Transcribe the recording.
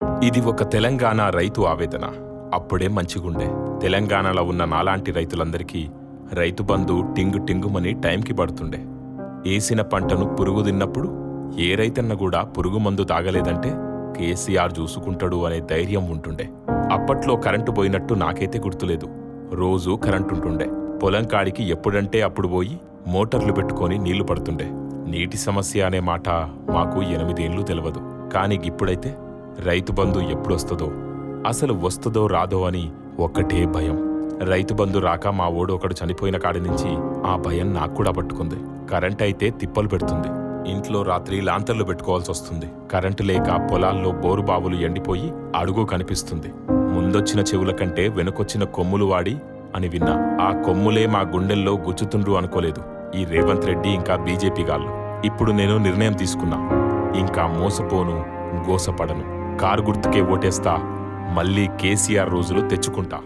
ఇది ఒక తెలంగాణ రైతు ఆవేదన. అప్పుడే మంచిగుండే. తెలంగాణలో ఉన్న నాలాంటి రైతులందరికీ రైతు బంధు టింగు టింగుమని టైంకి పడుతుండే. ఏసిన పంటను పురుగు తిన్నప్పుడు ఏ రైతన్న కూడా పురుగు మందు తాగలేదంటే కేసీఆర్ చూసుకుంటాడు అనే ధైర్యం ఉంటుండే. అప్పట్లో కరెంటు పోయినట్టు నాకైతే గుర్తులేదు. రోజూ కరెంటుంటుండే. పొలం కాడికి ఎప్పుడంటే అప్పుడు పోయి మోటార్లు పెట్టుకొని నీళ్లు పడుతుండే. నీటి సమస్య అనే మాట మాకు 8 ఏండ్లు తెలియదు. కాని ఇప్పుడైతే రైతు బంధు ఎప్పుడొస్తుందో, అసలు వస్తుందో రాదో అని ఒక్కటే భయం. రైతు బంధు రాక మా ఓడు ఒకడు చనిపోయిన కాడి నుంచి ఆ భయం నాక్కూడా పట్టుకుంది. కరెంట్ అయితే తిప్పలు పెడుతుంది. ఇంట్లో రాత్రి లాంతర్లు పెట్టుకోవాల్సి వస్తుంది. కరెంటు లేక పొలాల్లో బోరు బావులు ఎండిపోయి అడుగు కనిపిస్తుంది. ముందొచ్చిన చెవుల కంటే వెనుకొచ్చిన కొమ్ములు వాడి అని విన్నా. ఆ కొమ్ములే మా గుండెల్లో గుచ్చుతుండ్రు అనుకోలేదు ఈ రేవంత్ రెడ్డి ఇంకా బీజేపీ గాళ్ళు. ఇప్పుడు నేను నిర్ణయం తీసుకున్నా. ఇంకా మోసపోను, గోసపడను. కారు గుర్తుకే ఓటేస్తా. మళ్ళీ కేసీఆర్ రోజులు తెచ్చుకుంటా.